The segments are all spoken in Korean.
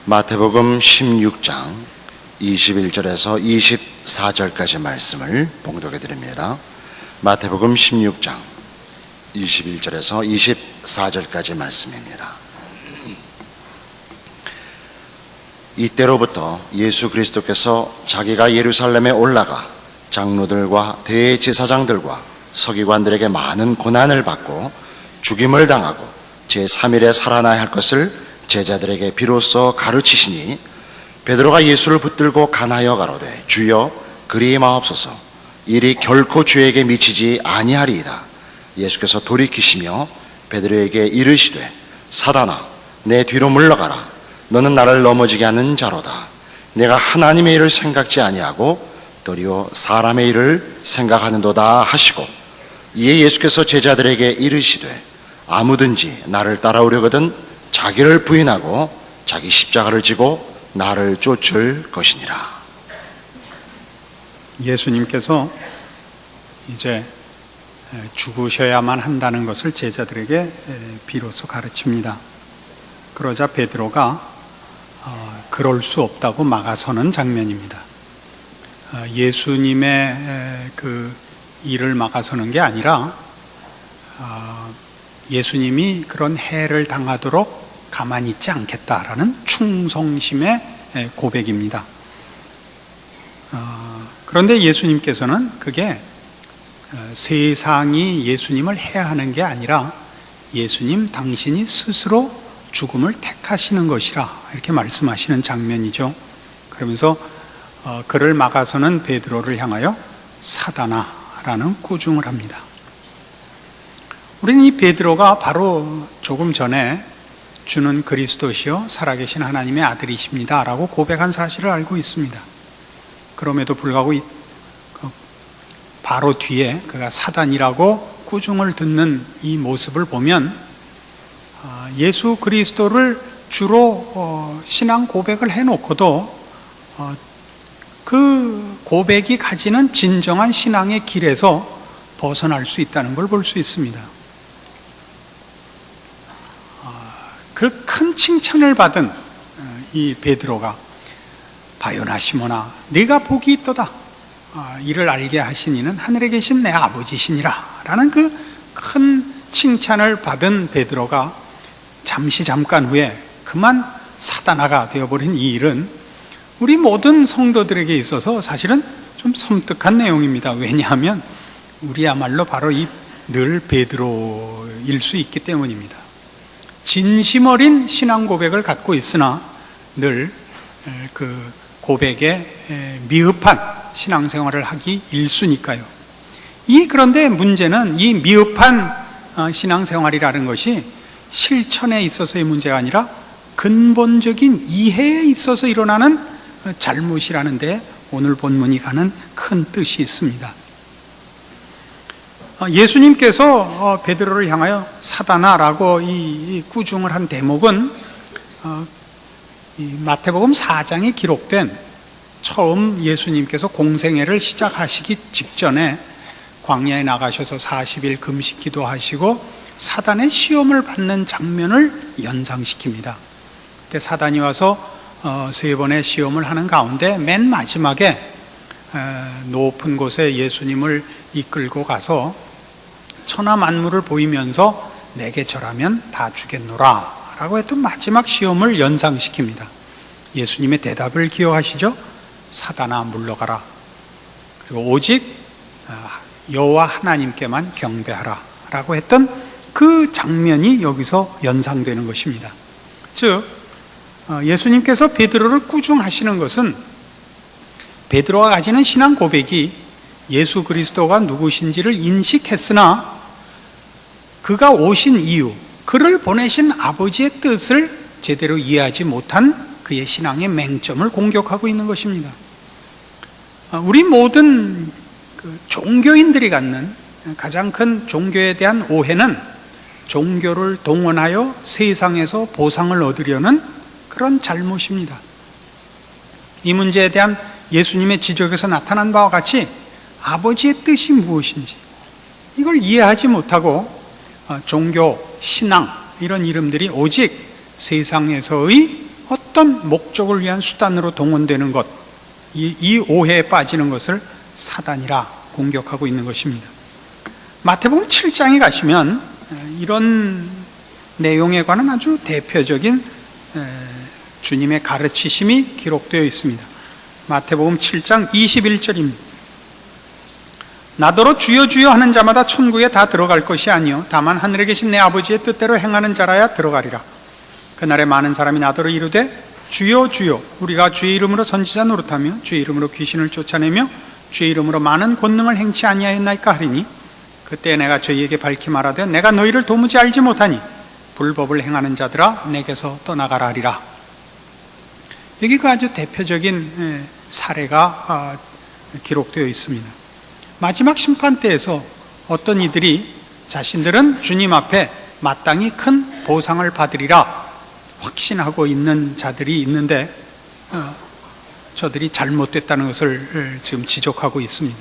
마태복음 16장 21절에서 24절까지 말씀을 봉독해 드립니다. 마태복음 16장 21절에서 24절까지 말씀입니다. 이때로부터 예수 그리스도께서 자기가 예루살렘에 올라가 장로들과 대제사장들과 서기관들에게 많은 고난을 받고 죽임을 당하고 제3일에 살아나야 할 것을 제자들에게 비로소 가르치시니, 베드로가 예수를 붙들고 간하여 가로되 주여 그리 마옵소서, 일이 결코 주에게 미치지 아니하리이다. 예수께서 돌이키시며 베드로에게 이르시되 사단아 내 뒤로 물러가라. 너는 나를 넘어지게 하는 자로다. 내가 하나님의 일을 생각지 아니하고 도리어 사람의 일을 생각하는도다 하시고, 이에 예수께서 제자들에게 이르시되 아무든지 나를 따라오려거든 자기를 부인하고 자기 십자가를 지고 나를 쫓을 것이니라. 예수님께서 이제 죽으셔야만 한다는 것을 제자들에게 비로소 가르칩니다. 그러자 베드로가 그럴 수 없다고 막아서는 장면입니다. 예수님의 그 일을 막아서는 게 아니라 예수님이 그런 해를 당하도록 가만히 있지 않겠다라는 충성심의 고백입니다. 그런데 예수님께서는 그게 세상이 예수님을 해야 하는 게 아니라 예수님 당신이 스스로 죽음을 택하시는 것이라 이렇게 말씀하시는 장면이죠. 그러면서 그를 막아서는 베드로를 향하여 사단아라는 꾸중을 합니다. 우리는 이 베드로가 바로 조금 전에 주는 그리스도시요 살아계신 하나님의 아들이십니다 라고 고백한 사실을 알고 있습니다. 그럼에도 불구하고 바로 뒤에 그가 사단이라고 꾸중을 듣는 이 모습을 보면 예수 그리스도를 주로 신앙 고백을 해놓고도 그 고백이 가지는 진정한 신앙의 길에서 벗어날 수 있다는 걸 볼 수 있습니다. 그 큰 칭찬을 받은 이 베드로가 바요나 시몬아 네가 복이 있도다. 이를 알게 하신 이는 하늘에 계신 내 아버지시니라 라는 그 큰 칭찬을 받은 베드로가 잠깐 후에 그만 사단아가 되어버린 이 일은 우리 모든 성도들에게 있어서 사실은 좀 섬뜩한 내용입니다. 왜냐하면 우리야말로 바로 이 늘 베드로일 수 있기 때문입니다. 진심 어린 신앙 고백을 갖고 있으나 늘 그 고백에 미흡한 신앙생활을 하기 일쑤니까요. 그런데 문제는 이 미흡한 신앙생활이라는 것이 실천에 있어서의 문제가 아니라 근본적인 이해에 있어서 일어나는 잘못이라는 데 오늘 본문이 가는 큰 뜻이 있습니다. 예수님께서 베드로를 향하여 사단아라고 이 꾸중을 한 대목은 이 마태복음 4장에 기록된 처음 예수님께서 공생애를 시작하시기 직전에 광야에 나가셔서 40일 금식 기도하시고 사단의 시험을 받는 장면을 연상시킵니다. 그때 사단이 와서 3번의 시험을 하는 가운데 맨 마지막에 높은 곳에 예수님을 이끌고 가서 천하 만물을 보이면서 내게 절하면 다 주겠노라 라고 했던 마지막 시험을 연상시킵니다. 예수님의 대답을 기억하시죠? 사단아 물러가라. 그리고 오직 여호와 하나님께만 경배하라 라고 했던 그 장면이 여기서 연상되는 것입니다. 즉 예수님께서 베드로를 꾸중하시는 것은 베드로가 가지는 신앙 고백이 예수 그리스도가 누구신지를 인식했으나 그가 오신 이유, 그를 보내신 아버지의 뜻을 제대로 이해하지 못한 그의 신앙의 맹점을 공격하고 있는 것입니다. 우리 모든 종교인들이 갖는 가장 큰 종교에 대한 오해는 종교를 동원하여 세상에서 보상을 얻으려는 그런 잘못입니다. 이 문제에 대한 예수님의 지적에서 나타난 바와 같이 아버지의 뜻이 무엇인지 이걸 이해하지 못하고 종교, 신앙 이런 이름들이 오직 세상에서의 어떤 목적을 위한 수단으로 동원되는 것, 이 오해에 빠지는 것을 사단이라 공격하고 있는 것입니다. 마태복음 7장에 가시면 이런 내용에 관한 아주 대표적인 주님의 가르치심이 기록되어 있습니다. 마태복음 7장 21절입니다. 나더러 주여 주여 하는 자마다 천국에 다 들어갈 것이 아니요 다만 하늘에 계신 내 아버지의 뜻대로 행하는 자라야 들어가리라. 그날에 많은 사람이 나더러 이르되 주여 주여 우리가 주의 이름으로 선지자 노릇하며 주의 이름으로 귀신을 쫓아내며 주의 이름으로 많은 권능을 행치 아니하였나이까 하리니 그때 내가 저희에게 밝히 말하되 내가 너희를 도무지 알지 못하니 불법을 행하는 자들아 내게서 떠나가라 하리라. 여기 그 아주 대표적인 사례가 기록되어 있습니다. 마지막 심판 때에서 어떤 이들이 자신들은 주님 앞에 마땅히 큰 보상을 받으리라 확신하고 있는 자들이 있는데 저들이 잘못됐다는 것을 지금 지적하고 있습니다.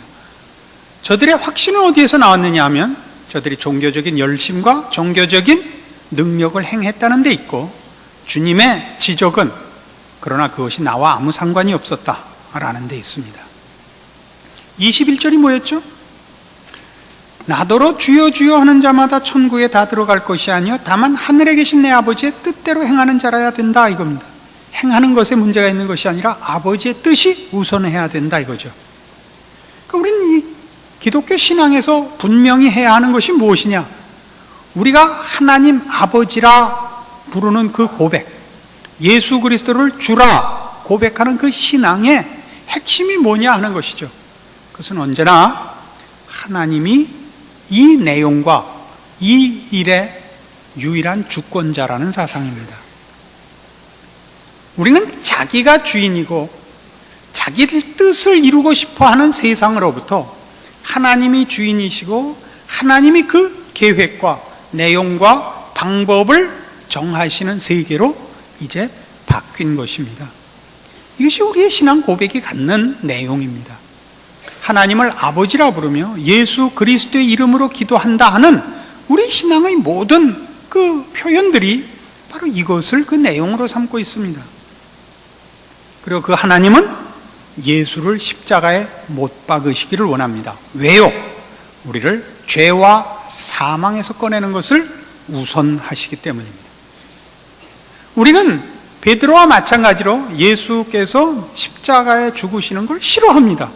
저들의 확신은 어디에서 나왔느냐 하면 저들이 종교적인 열심과 종교적인 능력을 행했다는 데 있고, 주님의 지적은 그러나 그것이 나와 아무 상관이 없었다라는 데 있습니다. 21절이 뭐였죠? 나더러 주여 주여 하는 자마다 천국에 다 들어갈 것이 아니요 다만 하늘에 계신 내 아버지의 뜻대로 행하는 자라야 된다 이겁니다. 행하는 것에 문제가 있는 것이 아니라 아버지의 뜻이 우선해야 된다 이거죠. 그러니까 우리는 이 기독교 신앙에서 분명히 해야 하는 것이 무엇이냐? 우리가 하나님 아버지라 부르는 그 고백, 예수 그리스도를 주라 고백하는 그 신앙의 핵심이 뭐냐 하는 것이죠. 그것은 언제나 하나님이 이 내용과 이 일의 유일한 주권자라는 사상입니다. 우리는 자기가 주인이고 자기 뜻을 이루고 싶어하는 세상으로부터 하나님이 주인이시고 하나님이 그 계획과 내용과 방법을 정하시는 세계로 이제 바뀐 것입니다. 이것이 우리의 신앙 고백이 갖는 내용입니다. 하나님을 아버지라 부르며 예수 그리스도의 이름으로 기도한다 하는 우리 신앙의 모든 그 표현들이 바로 이것을 그 내용으로 삼고 있습니다. 그리고 그 하나님은 예수를 십자가에 못 박으시기를 원합니다. 왜요? 우리를 죄와 사망에서 꺼내는 것을 우선하시기 때문입니다. 우리는 베드로와 마찬가지로 예수께서 십자가에 죽으시는 걸 싫어합니다.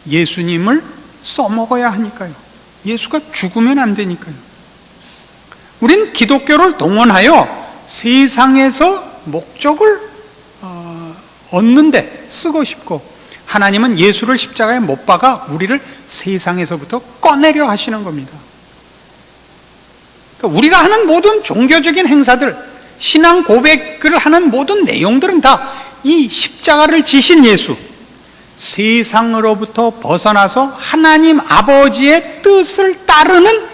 예수님을 써먹어야 하니까요. 예수가 죽으면 안 되니까요. 우린 기독교를 동원하여 세상에서 목적을 얻는데 쓰고 싶고, 하나님은 예수를 십자가에 못 박아 우리를 세상에서부터 꺼내려 하시는 겁니다. 그러니까 우리가 하는 모든 종교적인 행사들, 신앙 고백을 하는 모든 내용들은 다 이 십자가를 지신 예수, 세상으로부터 벗어나서 하나님 아버지의 뜻을 따르는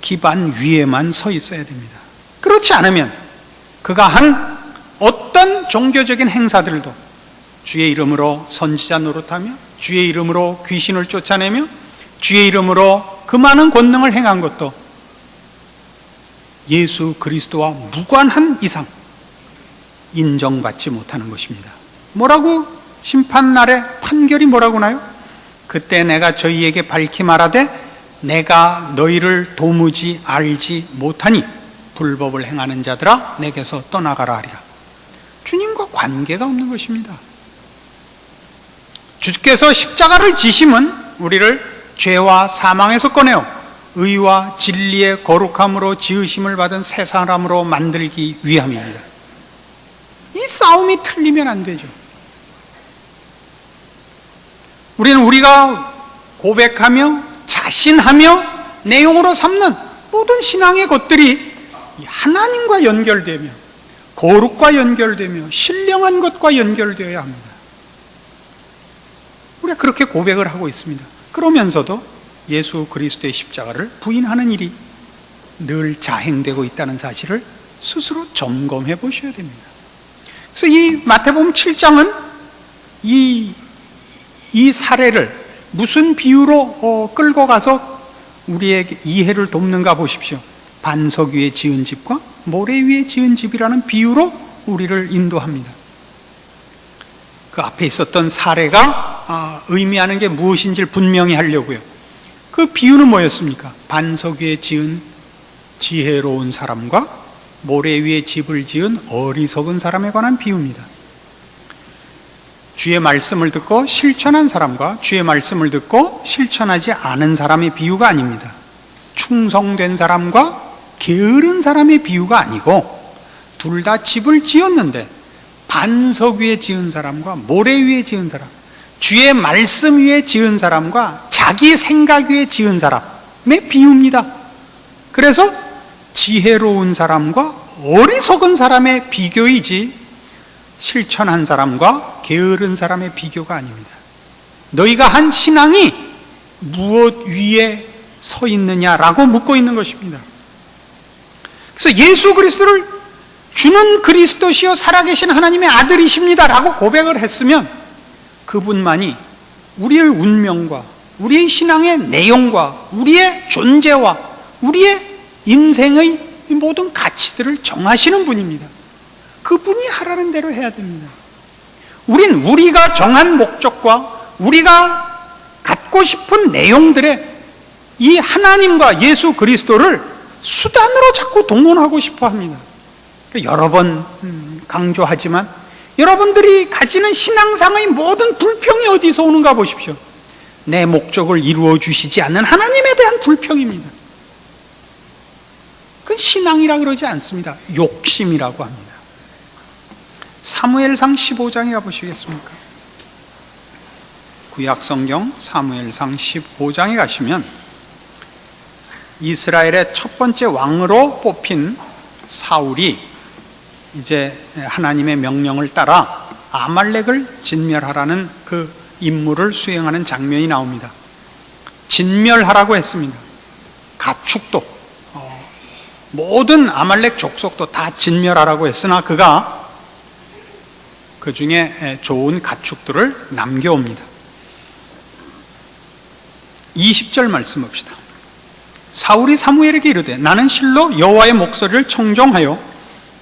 기반 위에만 서 있어야 됩니다. 그렇지 않으면 그가 한 어떤 종교적인 행사들도, 주의 이름으로 선지자 노릇하며 주의 이름으로 귀신을 쫓아내며 주의 이름으로 그 많은 권능을 행한 것도 예수 그리스도와 무관한 이상 인정받지 못하는 것입니다. 뭐라고 심판날에 판결이 뭐라고 나요? 그때 내가 저희에게 밝히 말하되 내가 너희를 도무지 알지 못하니 불법을 행하는 자들아 내게서 떠나가라 하리라. 주님과 관계가 없는 것입니다. 주께서 십자가를 지심은 우리를 죄와 사망에서 꺼내어 의와 진리의 거룩함으로 지으심을 받은 새 사람으로 만들기 위함입니다. 이 싸움이 틀리면 안 되죠. 우리는 우리가 고백하며 자신하며 내용으로 삼는 모든 신앙의 것들이 하나님과 연결되며 거룩과 연결되며 신령한 것과 연결되어야 합니다. 우리가 그렇게 고백을 하고 있습니다. 그러면서도 예수 그리스도의 십자가를 부인하는 일이 늘 자행되고 있다는 사실을 스스로 점검해 보셔야 됩니다. 그래서 이 마태복음 7장은 이 사례를 무슨 비유로 끌고 가서 우리에게 이해를 돕는가 보십시오. 반석 위에 지은 집과 모래 위에 지은 집이라는 비유로 우리를 인도합니다. 그 앞에 있었던 사례가 의미하는 게 무엇인지를 분명히 하려고요. 그 비유는 뭐였습니까? 반석 위에 지은 지혜로운 사람과 모래 위에 집을 지은 어리석은 사람에 관한 비유입니다. 주의 말씀을 듣고 실천한 사람과 주의 말씀을 듣고 실천하지 않은 사람의 비유가 아닙니다. 충성된 사람과 게으른 사람의 비유가 아니고 둘 다 집을 지었는데 반석 위에 지은 사람과 모래 위에 지은 사람, 주의 말씀 위에 지은 사람과 자기 생각 위에 지은 사람의 비유입니다. 그래서 지혜로운 사람과 어리석은 사람의 비교이지 실천한 사람과 게으른 사람의 비교가 아닙니다. 너희가 한 신앙이 무엇 위에 서 있느냐라고 묻고 있는 것입니다. 그래서 예수 그리스도를 주는 그리스도시요 살아계신 하나님의 아들이십니다라고 고백을 했으면 그분만이 우리의 운명과 우리의 신앙의 내용과 우리의 존재와 우리의 인생의 모든 가치들을 정하시는 분입니다. 그분이 하라는 대로 해야 됩니다. 우린 우리가 정한 목적과 우리가 갖고 싶은 내용들에 이 하나님과 예수 그리스도를 수단으로 자꾸 동원하고 싶어 합니다. 여러 번 강조하지만 여러분들이 가지는 신앙상의 모든 불평이 어디서 오는가 보십시오. 내 목적을 이루어 주시지 않는 하나님에 대한 불평입니다. 그건 신앙이라 그러지 않습니다. 욕심이라고 합니다. 사무엘상 15장에 가보시겠습니까? 구약성경 사무엘상 15장에 가시면 이스라엘의 첫 번째 왕으로 뽑힌 사울이 이제 하나님의 명령을 따라 아말렉을 진멸하라는 그 임무를 수행하는 장면이 나옵니다. 진멸하라고 했습니다. 가축도 모든 아말렉 족속도 다 진멸하라고 했으나 그가 그 중에 좋은 가축들을 남겨옵니다. 20절 말씀 봅시다. 사울이 사무엘에게 이르되 나는 실로 여호와의 목소리를 청종하여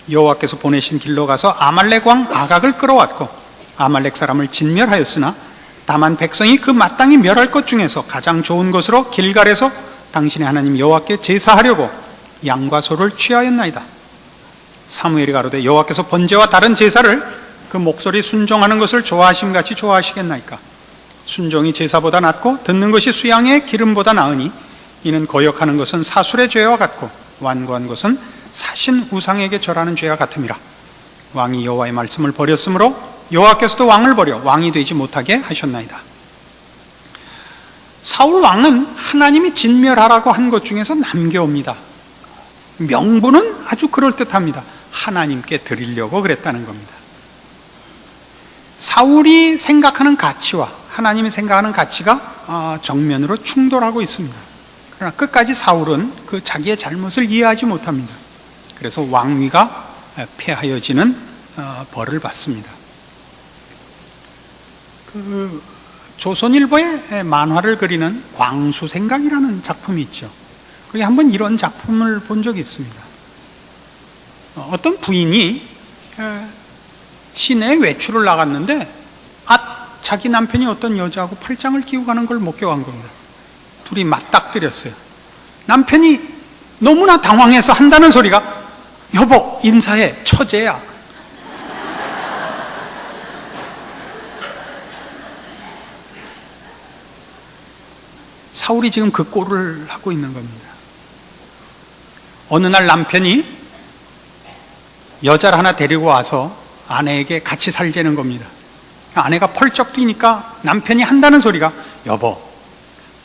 여호와께서 보내신 길로 가서 아말렉 왕 아각을 끌어왔고 아말렉 사람을 진멸하였으나 다만 백성이 그 마땅히 멸할 것 중에서 가장 좋은 것으로 길갈에서 당신의 하나님 여호와께 제사하려고 양과 소를 취하였나이다. 사무엘이 가로되 여호와께서 번제와 다른 제사를 그 목소리 순종하는 것을 좋아하심같이 좋아하시겠나이까? 순종이 제사보다 낫고 듣는 것이 수양의 기름보다 나으니 이는 거역하는 것은 사술의 죄와 같고 완고한 것은 사신 우상에게 절하는 죄와 같음이라. 왕이 여호와의 말씀을 버렸으므로 여호와께서도 왕을 버려 왕이 되지 못하게 하셨나이다. 사울 왕은 하나님이 진멸하라고 한 것 중에서 남겨옵니다. 명분은 아주 그럴듯합니다. 하나님께 드리려고 그랬다는 겁니다. 사울이 생각하는 가치와 하나님이 생각하는 가치가 정면으로 충돌하고 있습니다. 그러나 끝까지 사울은 그 자기의 잘못을 이해하지 못합니다. 그래서 왕위가 폐하여지는 벌을 받습니다. 그 조선일보의 만화를 그리는 광수생각이라는 작품이 있죠. 거기 한번 이런 작품을 본 적이 있습니다. 어떤 부인이 시내에 외출을 나갔는데 자기 남편이 어떤 여자하고 팔짱을 끼고 가는 걸 목격한 겁니다. 둘이 맞닥뜨렸어요. 남편이 너무나 당황해서 한다는 소리가 여보 인사해 처제야. 사울이 지금 그 꼴을 하고 있는 겁니다. 어느 날 남편이 여자를 하나 데리고 와서 아내에게 같이 살자는 겁니다. 아내가 펄쩍 뛰니까 남편이 한다는 소리가 여보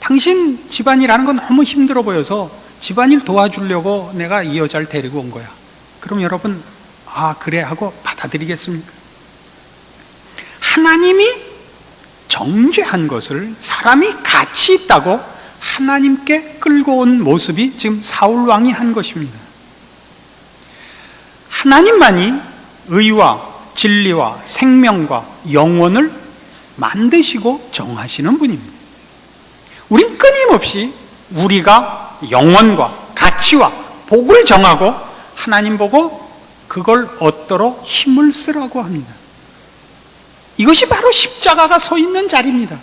당신 집안일하는 건 너무 힘들어 보여서 집안일 도와주려고 내가 이 여자를 데리고 온 거야. 그럼 여러분 그래 하고 받아들이겠습니까? 하나님이 정죄한 것을 사람이 가치 있다고 하나님께 끌고 온 모습이 지금 사울 왕이 한 것입니다. 하나님만이 의와 진리와 생명과 영원을 만드시고 정하시는 분입니다. 우린 끊임없이 우리가 영원과 가치와 복을 정하고 하나님 보고 그걸 얻도록 힘을 쓰라고 합니다. 이것이 바로 십자가가 서 있는 자리입니다.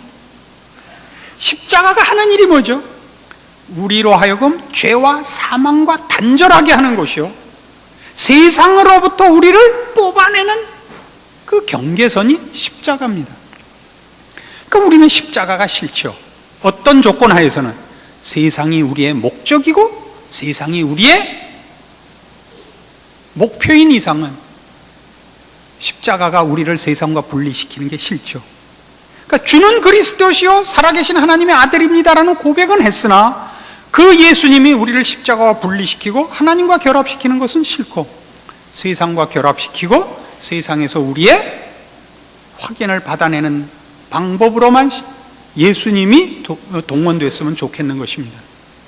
십자가가 하는 일이 뭐죠? 우리로 하여금 죄와 사망과 단절하게 하는 것이요, 세상으로부터 우리를 뽑아내는 그 경계선이 십자가입니다. 그러니까 우리는 십자가가 싫죠. 어떤 조건 하에서는 세상이 우리의 목적이고 세상이 우리의 목표인 이상은 십자가가 우리를 세상과 분리시키는 게 싫죠. 그러니까 주는 그리스도시요 살아계신 하나님의 아들입니다라는 고백은 했으나 그 예수님이 우리를 십자가와 분리시키고 하나님과 결합시키는 것은 싫고, 세상과 결합시키고 세상에서 우리의 확인을 받아내는 방법으로만 예수님이 동원됐으면 좋겠는 것입니다.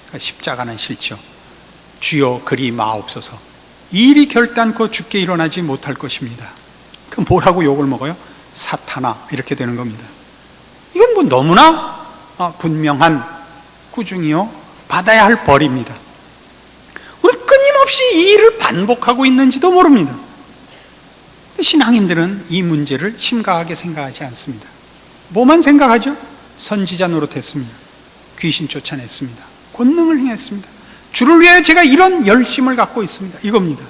그러니까 십자가는 싫죠. 주여 그리 마옵소서. 이 일이 결단코 주께 일어나지 못할 것입니다. 그럼 뭐라고 욕을 먹어요? 사탄아, 이렇게 되는 겁니다. 이건 뭐 너무나 분명한 꾸중이요, 받아야 할 벌입니다. 우리 끊임없이 이 일을 반복하고 있는지도 모릅니다. 신앙인들은 이 문제를 심각하게 생각하지 않습니다. 뭐만 생각하죠? 선지자 노릇했습니다. 귀신 쫓아냈습니다. 권능을 행했습니다. 주를 위하여 제가 이런 열심을 갖고 있습니다. 이겁니다.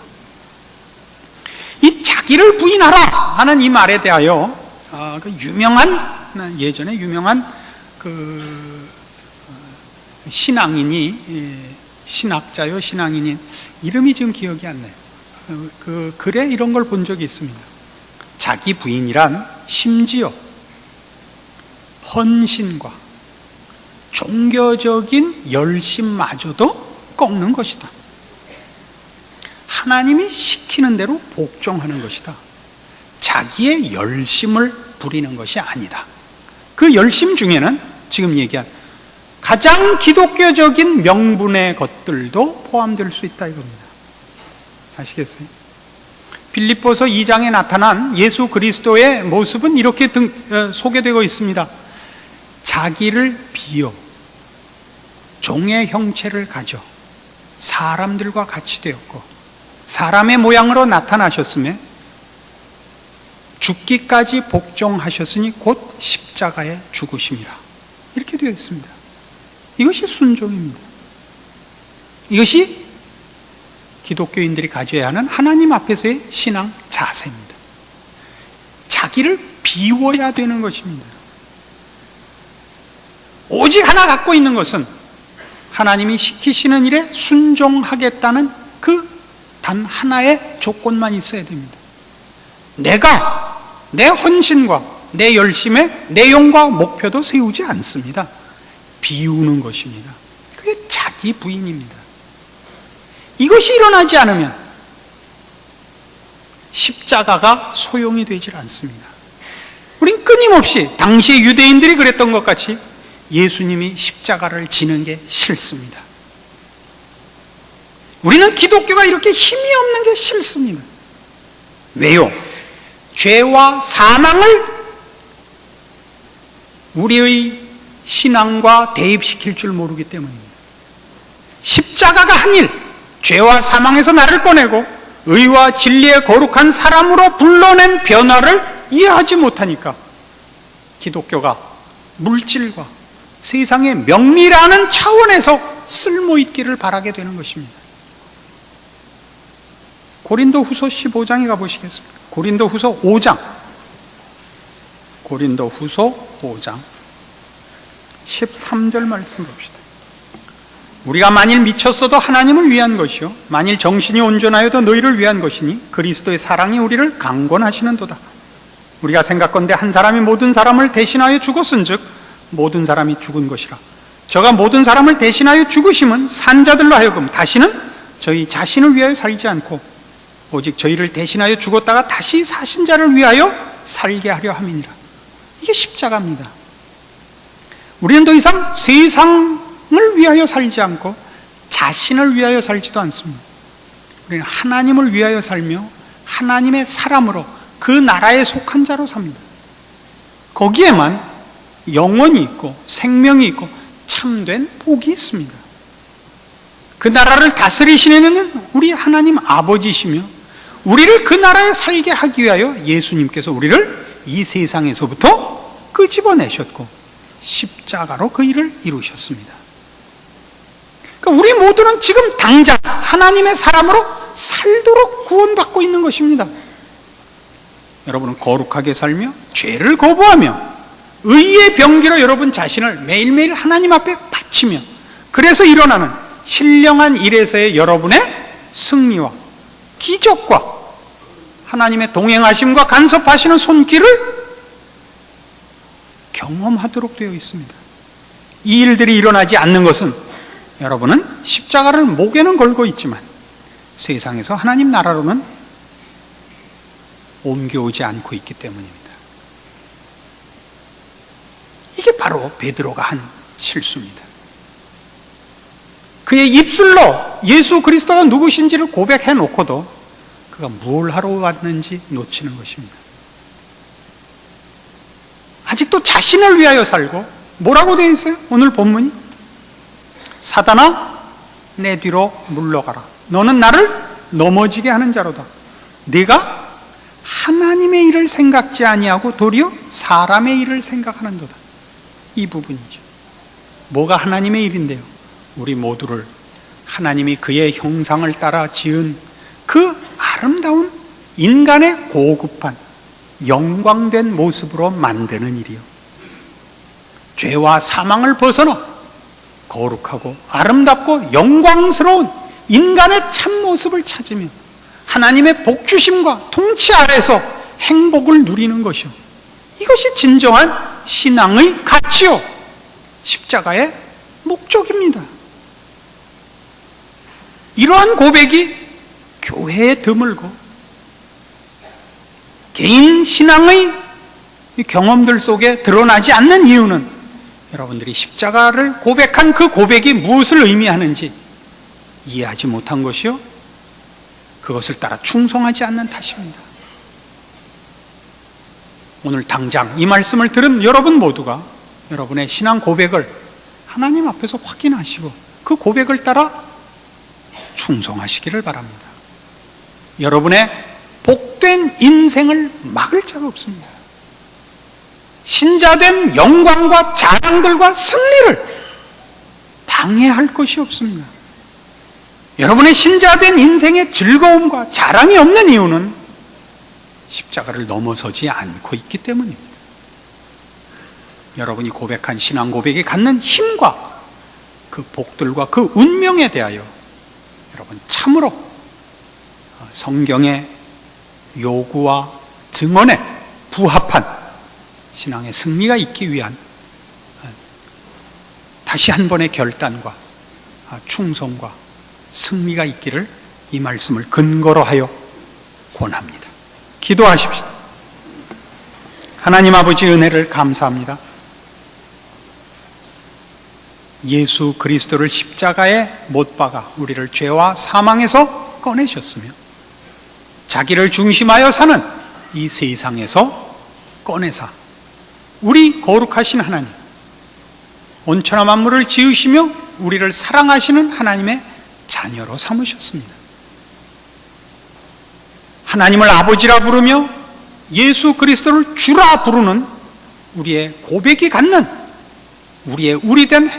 이 자기를 부인하라 하는 이 말에 대하여 예전에 유명한 신학자요, 신앙인이 이름이 지금 기억이 안 나요. 글에 이런 걸 본 적이 있습니다. 자기 부인이란 심지어 헌신과 종교적인 열심마저도 꺾는 것이다. 하나님이 시키는 대로 복종하는 것이다. 자기의 열심을 부리는 것이 아니다. 그 열심 중에는 지금 얘기한 가장 기독교적인 명분의 것들도 포함될 수 있다 이겁니다. 아시겠어요? 빌립보서 2장에 나타난 예수 그리스도의 모습은 이렇게 소개되고 있습니다. 자기를 비워 종의 형체를 가져 사람들과 같이 되었고 사람의 모양으로 나타나셨으며 죽기까지 복종하셨으니 곧 십자가에 죽으심이라, 이렇게 되어 있습니다. 이것이 순종입니다. 이것이 기독교인들이 가져야 하는 하나님 앞에서의 신앙 자세입니다. 자기를 비워야 되는 것입니다. 오직 하나 갖고 있는 것은 하나님이 시키시는 일에 순종하겠다는 그 단 하나의 조건만 있어야 됩니다. 내가 내 헌신과 내 열심에 내용과 목표도 세우지 않습니다. 비우는 것입니다. 그게 자기 부인입니다. 이것이 일어나지 않으면 십자가가 소용이 되질 않습니다. 우린 끊임없이 당시 유대인들이 그랬던 것 같이 예수님이 십자가를 지는 게 싫습니다. 우리는 기독교가 이렇게 힘이 없는 게 싫습니다. 왜요? 죄와 사망을 우리의 신앙과 대입시킬 줄 모르기 때문입니다. 십자가가 한 일, 죄와 사망에서 나를 꺼내고 의와 진리의 거룩한 사람으로 불러낸 변화를 이해하지 못하니까 기독교가 물질과 세상의 명리라는 차원에서 쓸모있기를 바라게 되는 것입니다. 고린도후서 15장에 가보시겠습니까? 고린도후서 5장 13절 말씀 봅시다. 우리가 만일 미쳤어도 하나님을 위한 것이요 만일 정신이 온전하여도 너희를 위한 것이니 그리스도의 사랑이 우리를 강권하시는도다. 우리가 생각건대 한 사람이 모든 사람을 대신하여 죽었은즉 모든 사람이 죽은 것이라. 저가 모든 사람을 대신하여 죽으심은 산자들로 하여금 다시는 저희 자신을 위하여 살지 않고 오직 저희를 대신하여 죽었다가 다시 사신 자를 위하여 살게 하려 함이니라. 이게 십자가입니다. 우리는 더 이상 세상을 위하여 살지 않고 자신을 위하여 살지도 않습니다. 우리는 하나님을 위하여 살며 하나님의 사람으로 그 나라에 속한 자로 삽니다. 거기에만 영원이 있고 생명이 있고 참된 복이 있습니다. 그 나라를 다스리시는 우리 하나님 아버지시며 우리를 그 나라에 살게 하기 위하여 예수님께서 우리를 이 세상에서부터 끄집어내셨고 십자가로 그 일을 이루셨습니다. 그러니까 우리 모두는 지금 당장 하나님의 사람으로 살도록 구원받고 있는 것입니다. 여러분은 거룩하게 살며 죄를 거부하며 의의 병기로 여러분 자신을 매일매일 하나님 앞에 바치며 그래서 일어나는 신령한 일에서의 여러분의 승리와 기적과 하나님의 동행하심과 간섭하시는 손길을 경험하도록 되어 있습니다. 이 일들이 일어나지 않는 것은 여러분은 십자가를 목에는 걸고 있지만 세상에서 하나님 나라로는 옮겨오지 않고 있기 때문입니다. 이게 바로 베드로가 한 실수입니다. 그의 입술로 예수 그리스도가 누구신지를 고백해 놓고도 그가 뭘 하러 왔는지 놓치는 것입니다. 아직도 자신을 위하여 살고 뭐라고 되어 있어요? 오늘 본문이 사단아 내 뒤로 물러가라. 너는 나를 넘어지게 하는 자로다. 네가 하나님의 일을 생각지 아니하고 도리어 사람의 일을 생각하는도다. 이 부분이죠. 뭐가 하나님의 일인데요? 우리 모두를 하나님이 그의 형상을 따라 지은 그 아름다운 인간의 고급한 영광된 모습으로 만드는 일이요. 죄와 사망을 벗어나 거룩하고 아름답고 영광스러운 인간의 참모습을 찾으며 하나님의 복주심과 통치 아래서 행복을 누리는 것이요. 이것이 진정한 신앙의 가치요. 십자가의 목적입니다. 이러한 고백이 교회에 드물고 개인 신앙의 경험들 속에 드러나지 않는 이유는 여러분들이 십자가를 고백한 그 고백이 무엇을 의미하는지 이해하지 못한 것이요, 그것을 따라 충성하지 않는 탓입니다. 오늘 당장 이 말씀을 들은 여러분 모두가 여러분의 신앙 고백을 하나님 앞에서 확인하시고 그 고백을 따라 충성하시기를 바랍니다. 여러분의 복된 인생을 막을 자가 없습니다. 신자된 영광과 자랑들과 승리를 방해할 것이 없습니다. 여러분의 신자된 인생의 즐거움과 자랑이 없는 이유는 십자가를 넘어서지 않고 있기 때문입니다. 여러분이 고백한 신앙 고백이 갖는 힘과 그 복들과 그 운명에 대하여 여러분 참으로 성경의 요구와 증언에 부합한 신앙의 승리가 있기 위한 다시 한 번의 결단과 충성과 승리가 있기를 이 말씀을 근거로 하여 권합니다. 기도하십시다. 하나님 아버지, 은혜를 감사합니다. 예수 그리스도를 십자가에 못 박아 우리를 죄와 사망에서 꺼내셨으며 자기를 중심하여 사는 이 세상에서 꺼내사 우리 거룩하신 하나님, 온천한 만물을 지으시며 우리를 사랑하시는 하나님의 자녀로 삼으셨습니다. 하나님을 아버지라 부르며 예수 그리스도를 주라 부르는 우리의 고백이 갖는 우리의 우리된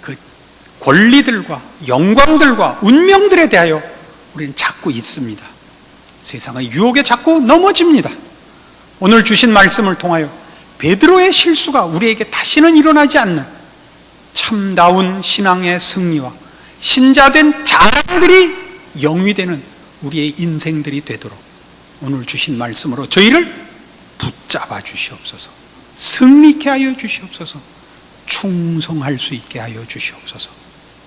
그 권리들과 영광들과 운명들에 대하여 우리는 자꾸 있습니다. 세상의 유혹에 자꾸 넘어집니다. 오늘 주신 말씀을 통하여 베드로의 실수가 우리에게 다시는 일어나지 않는 참다운 신앙의 승리와 신자된 자랑들이 영위되는 우리의 인생들이 되도록 오늘 주신 말씀으로 저희를 붙잡아 주시옵소서. 승리케 하여 주시옵소서. 충성할 수 있게 하여 주시옵소서.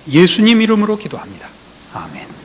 예수님 이름으로 기도합니다. 아멘.